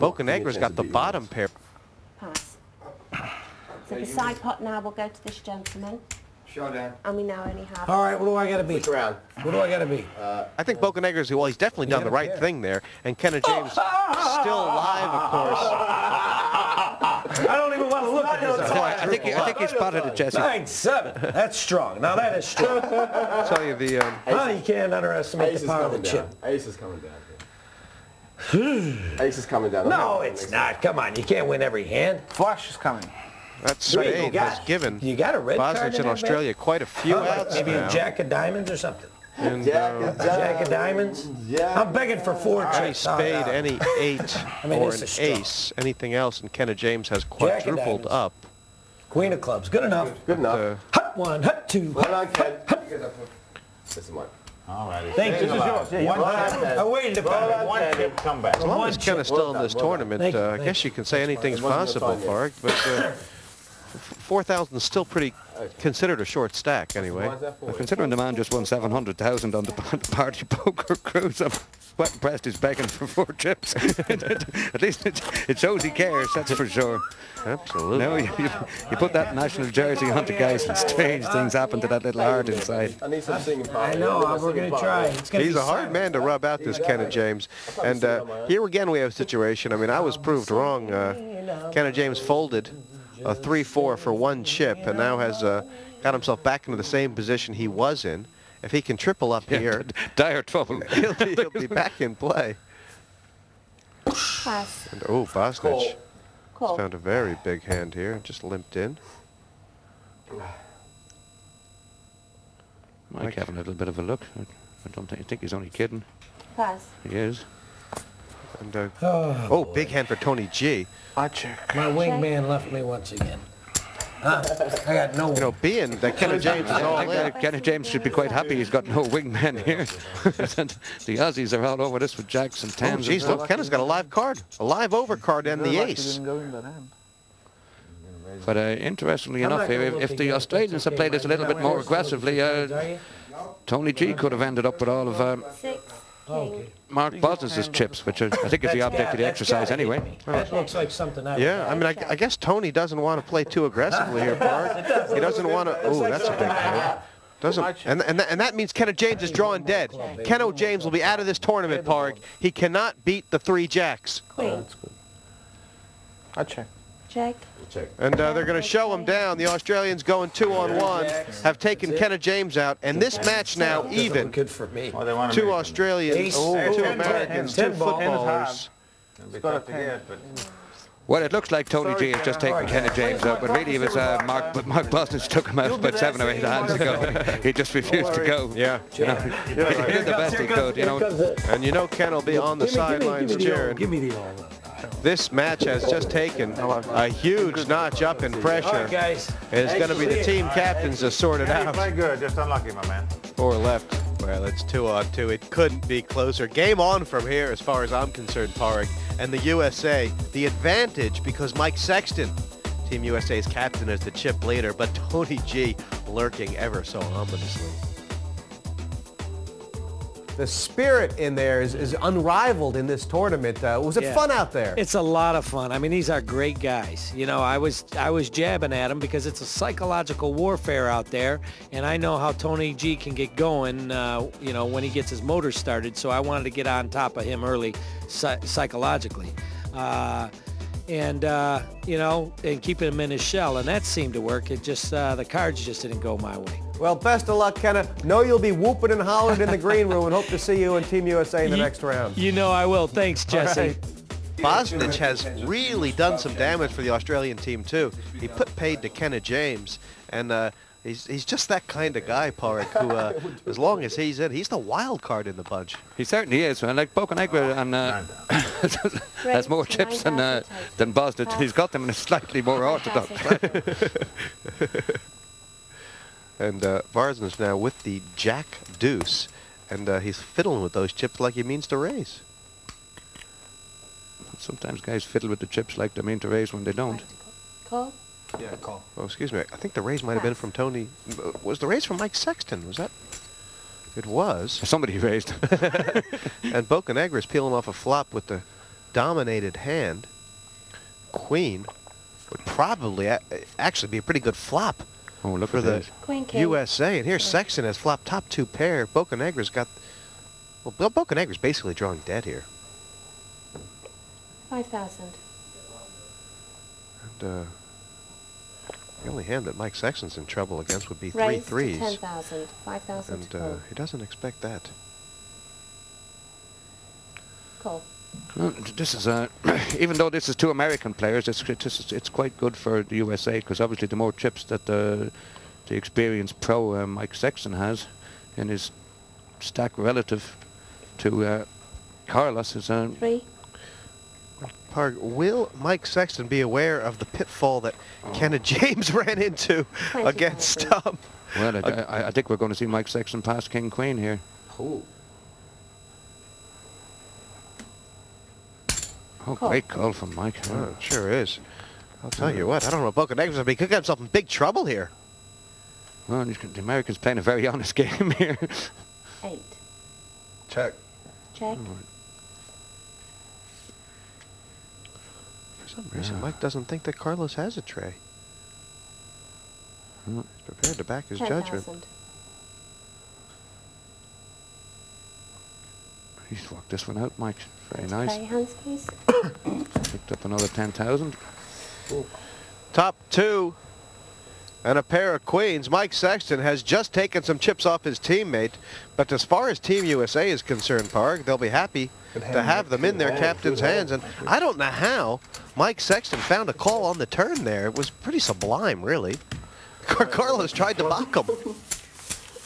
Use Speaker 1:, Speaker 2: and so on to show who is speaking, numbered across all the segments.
Speaker 1: Bocanegra's got the bottom pair.
Speaker 2: Pass. So the side pot now will go to this gentleman.
Speaker 3: Showdown.
Speaker 2: And we now only have...
Speaker 4: All right, what do I got to be?
Speaker 3: Which round?
Speaker 4: What do I got to be?
Speaker 1: I think Bocanegra's, well, he's definitely done the right thing there. And Kenna James still alive, of course.
Speaker 4: I don't even want to look at this.
Speaker 5: I think he spotted it, Jesse.
Speaker 4: 9-7. That's strong. Now that is strong.
Speaker 1: I'll tell you the...
Speaker 4: You can't underestimate the power of the chip.
Speaker 3: Ace is coming down. Ace is coming down.
Speaker 4: No, it's not. Come on, you can't win every hand.
Speaker 6: Flush is coming.
Speaker 1: That spade has given
Speaker 4: You got a red card
Speaker 1: Bosnich
Speaker 4: in
Speaker 1: in
Speaker 4: that
Speaker 1: Australia quite a few outs
Speaker 4: Maybe
Speaker 1: now.
Speaker 4: a jack of diamonds or something.
Speaker 1: And,
Speaker 4: Jack of diamonds?
Speaker 3: Yeah.
Speaker 4: I'm begging for 4
Speaker 1: any
Speaker 4: trips.
Speaker 1: spade, any 8,
Speaker 4: mean,
Speaker 1: or
Speaker 4: this
Speaker 1: an
Speaker 4: is strong.
Speaker 1: ace, anything else, and Kenna James has
Speaker 4: Jack of
Speaker 1: quadrupled
Speaker 4: diamonds.
Speaker 1: up.
Speaker 4: Queen of clubs. Good enough.
Speaker 3: Good enough.
Speaker 4: Hut 1, hut 2.
Speaker 3: Hold on, Ken. This is mine.
Speaker 6: All right.
Speaker 4: Thank you. I waited to find
Speaker 6: One chip comeback.
Speaker 1: As long as Kenna's still in this tournament,
Speaker 4: Thank you,
Speaker 1: I
Speaker 4: thank
Speaker 1: guess you can say anything's
Speaker 3: It wasn't
Speaker 1: possible,
Speaker 3: a fun
Speaker 1: Park, but 4,000 is still pretty considered a short stack anyway.
Speaker 3: Why is that for?
Speaker 5: Considering the man just won 700,000 on the party poker cruise, I'm quite impressed he's begging for 4 chips. At least it shows he cares, that's for sure.
Speaker 1: Absolutely.
Speaker 5: No, you put that national jersey on the guys and strange things happen to that little heart inside.
Speaker 3: I need some singing power.
Speaker 4: I know, we're going to try. It's gonna
Speaker 1: He's
Speaker 4: be
Speaker 1: a hard
Speaker 4: silent.
Speaker 1: man to rub out, this Kenna James. And here again we have a situation. I mean, I was proved wrong. Kenna James folded a 3-4 for 1 chip and now has got himself back into the same position he was in. If he can triple up here,
Speaker 5: Dire trouble.
Speaker 1: he'll be back in play.
Speaker 2: Pass.
Speaker 1: And, oh, Bosnich
Speaker 2: Call.
Speaker 1: found a very big hand here. Just limped in.
Speaker 5: Mike having a little bit of a look. I think he's only kidding.
Speaker 2: Pass.
Speaker 5: He is.
Speaker 1: And, oh, big hand for Tony G.
Speaker 6: I check.
Speaker 4: My wingman left me once again. I got no
Speaker 1: You know, being that Kenna James is all in.
Speaker 5: Kenny James should be quite happy he's got no wingman here. The Aussies are all over this with jacks and
Speaker 1: Oh,
Speaker 5: tens.
Speaker 1: geez, look, Kenna's got a live card. A live over card and the ace.
Speaker 5: But interestingly
Speaker 4: I'm
Speaker 5: enough,
Speaker 4: not gonna
Speaker 5: here,
Speaker 4: look
Speaker 5: if the
Speaker 4: again.
Speaker 5: Australians had
Speaker 4: Okay,
Speaker 5: played this a little
Speaker 4: Mike,
Speaker 5: bit more
Speaker 4: we're
Speaker 5: aggressively,
Speaker 4: are you?
Speaker 5: Tony G could have ended up with all of
Speaker 2: 6.
Speaker 4: Okay.
Speaker 5: Mark Bosnich's chips, which I think is the object of the exercise anyway.
Speaker 4: That looks like something I would
Speaker 1: Yeah, I mean, I guess Tony doesn't want to play too aggressively here, Park. He doesn't want to. Oh, that's a big hand. Doesn't, and that means Kenna James is drawing dead. Kenna James will be out of this tournament, Park. He cannot beat the 3 jacks.
Speaker 2: Queen.
Speaker 6: I check.
Speaker 2: Check.
Speaker 1: And they're going to show him down. The Australians going 2-on-1 have taken Kenna James out. And this match now even.
Speaker 4: good for me.
Speaker 6: Oh, they want
Speaker 1: 2 Australians,
Speaker 4: Ace.
Speaker 1: 2
Speaker 4: 10,
Speaker 1: Americans,
Speaker 4: 10
Speaker 1: 2
Speaker 4: ball.
Speaker 1: footballers.
Speaker 5: Well, it looks like Tony G has just taken Kenny James out, but really it was Mark Bosnich took him out about 7 or 8 hands ago. He just refused to go.
Speaker 1: Yeah.
Speaker 5: You know, he did the best he could, you know.
Speaker 1: And you know Ken will be on the sidelines cheering.
Speaker 4: Give me the all.
Speaker 1: This match has just taken a huge notch up in
Speaker 4: All
Speaker 1: pressure.
Speaker 4: right, guys.
Speaker 1: It's going to be the team captains to sort it out.
Speaker 6: Play good, just unlucky, my man.
Speaker 1: 4 left. Well, it's 2-on-2. It couldn't be closer. Game on from here as far as I'm concerned, Park. And the USA, the advantage because Mike Sexton, Team USA's captain, is the chip leader, but Tony G lurking ever so ominously. The spirit in there is unrivaled in this tournament. Was it fun out there?
Speaker 7: It's a lot of fun. I mean, these are great guys. You know, I was jabbing at them because it's a psychological warfare out there, and I know how Tony G can get going, you know, when he gets his motor started, so I wanted to get on top of him early psychologically. You know, and keeping him in his shell, and that seemed to work. It just, the cards just didn't go my way.
Speaker 1: Well, best of luck, Kenna. Know you'll be whooping and hollering in the green room and hope to see you in Team USA in the next round.
Speaker 7: You know I will. Thanks, Jesse.
Speaker 1: Right. Bosnich has really done some damage for the Australian team, too. He put paid to Kenna James, and he's just that kind of guy, Park, who, as long as he's in, he's the wild card in the bunch.
Speaker 5: He certainly is. And like Bocanegra and has more chips than Bosnich. He's got them in a slightly more orthodox way.
Speaker 1: And Varsnich now with the Jack Deuce, and he's fiddling with those chips like he means to raise.
Speaker 5: Sometimes guys fiddle with the chips like they mean to raise when they don't.
Speaker 2: Call.
Speaker 6: Yeah, call.
Speaker 1: Oh, excuse me. I think the raise might have been from Tony. Was the raise from Mike Sexton? Was that? It was.
Speaker 5: Somebody raised.
Speaker 1: And Bocanegra is peeling off a flop with the dominated hand. Queen would probably actually be a pretty good flop
Speaker 5: Oh, look
Speaker 1: for
Speaker 5: at
Speaker 1: the
Speaker 5: this.
Speaker 2: Queen king.
Speaker 1: USA. And here Sexton has flopped top 2 pair. Bocanegra's got... Well, Bocanegra's basically drawing dead here.
Speaker 2: 5,000.
Speaker 1: And the only hand that Mike Sexton's in trouble against would be 3
Speaker 2: Raised to
Speaker 1: threes.
Speaker 2: 10,000. 5,000
Speaker 1: And
Speaker 2: to call.
Speaker 1: he doesn't expect that.
Speaker 2: Call.
Speaker 5: Well, this is even though this is 2 American players, it's quite good for the USA, because obviously the more chips that the experienced pro Mike Sexton has in his stack relative to Carlos is
Speaker 2: 3.
Speaker 1: Parg, will Mike Sexton be aware of the pitfall that Kenneth James ran into
Speaker 2: 20,000.
Speaker 1: against Stump?
Speaker 5: well. I think we're going to see Mike Sexton pass King Queen here.
Speaker 3: Ooh.
Speaker 5: Oh,
Speaker 2: Call.
Speaker 5: great call from Mike.
Speaker 1: Oh, it sure is. I'll tell you what, I don't know about Bocanegra, but he could get himself in big trouble here.
Speaker 5: Well, the Americans playing a very honest game here.
Speaker 2: 8.
Speaker 3: Check.
Speaker 2: Check.
Speaker 1: For some reason, Mike doesn't think that Carlos has a tray. He's prepared to back his judgment.
Speaker 2: 10,000.
Speaker 5: He's walked this one out, Mike. Very
Speaker 2: Play
Speaker 5: nice.
Speaker 2: hands, please.
Speaker 5: Picked up another 10,000.
Speaker 1: Top 2 and a pair of queens. Mike Sexton has just taken some chips off his teammate, but as far as Team USA is concerned, Parg, they'll be happy to have them in their captain's hands. And I don't know how Mike Sexton found a call on the turn there. It was pretty sublime, really. Carlos tried to mock him.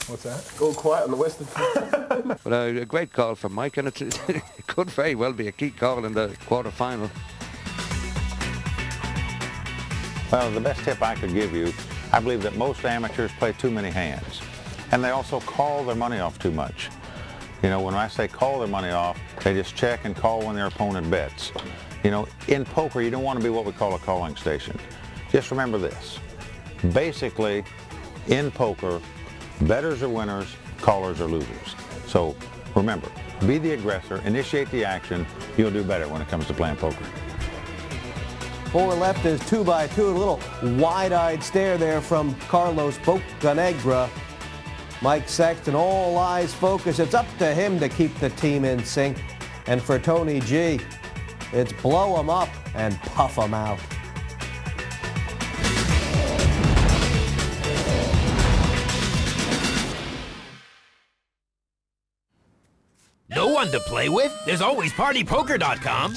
Speaker 6: What's that?
Speaker 3: Go quiet on the Western.
Speaker 5: But a great call from Mike, and it could very well be a key call in the quarter-final.
Speaker 8: Well, the best tip I could give you, I believe that most amateurs play too many hands. And they also call their money off too much. You know, when I say call their money off, they just check and call when their opponent bets. You know, in poker, you don't want to be what we call a calling station. Just remember this. Basically, in poker, bettors are winners, callers are losers. So remember, be the aggressor, initiate the action. You'll do better when it comes to playing poker.
Speaker 9: 4 left is 2 by 2. A little wide-eyed stare there from Carlos Bocanegra. Mike Sexton, all eyes focus. It's up to him to keep the team in sync. And for Tony G, it's blow him up and puff him out.
Speaker 10: No one to play with? There's always PartyPoker.com.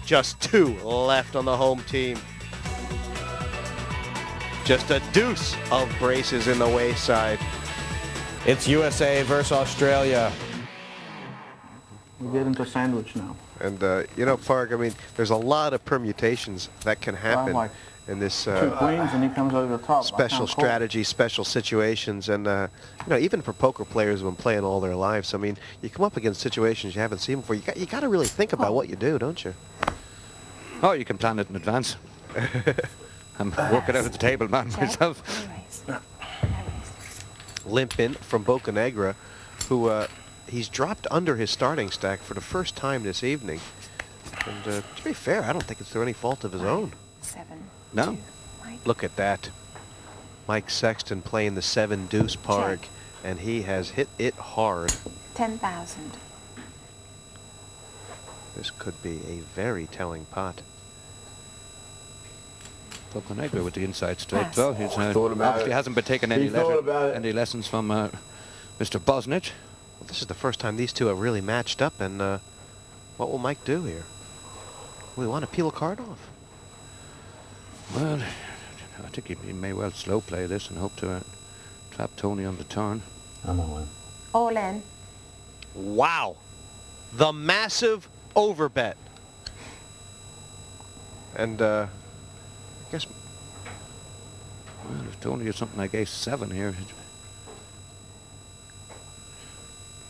Speaker 1: Just 2 left on the home team. Just a deuce of braces in the wayside.
Speaker 9: It's USA versus Australia.
Speaker 6: We get into sandwich now.
Speaker 1: And, you know, Parg, I mean, there's a lot of permutations that can happen
Speaker 6: like
Speaker 1: in this
Speaker 6: 2 queens and he comes over the top.
Speaker 1: special strategy, special situations. And, you know, even for poker players who have been playing all their lives, I mean, you come up against situations you haven't seen before. You got to really think about what you do, don't you?
Speaker 5: Oh, you can plan it in advance. I'm working out at the table, man, myself.
Speaker 1: Limp in from Bocanegra, who he's dropped under his starting stack for the first time this evening. And to be fair, I don't think it's through any fault of his own.
Speaker 2: 7.
Speaker 5: No.
Speaker 2: 2.
Speaker 1: Look at that. Mike Sexton playing the 7 deuce Parg, and he has hit it hard.
Speaker 2: 10,000.
Speaker 1: This could be a very telling pot.
Speaker 5: Bocanegra with the inside straight
Speaker 2: Pass.
Speaker 5: though. He's obviously hasn't been taking any lessons from Mr. Bosnich.
Speaker 1: Well, this is the first time these 2 have really matched up, and what will Mike do here? We want to peel a card off.
Speaker 5: Well, I think he may well slow play this and hope to trap Tony on the turn.
Speaker 8: I'm all in.
Speaker 2: All in.
Speaker 1: Wow. The massive overbet. And I guess...
Speaker 5: Well, if Tony is something like ace-7 here.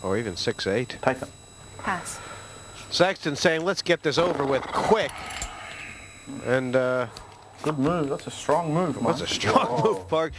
Speaker 1: Or even 6-8.
Speaker 6: Take it.
Speaker 2: Pass.
Speaker 1: Sexton saying, let's get this over with quick. And
Speaker 6: Good move. That's a strong move.
Speaker 1: that's a strong move, Parg.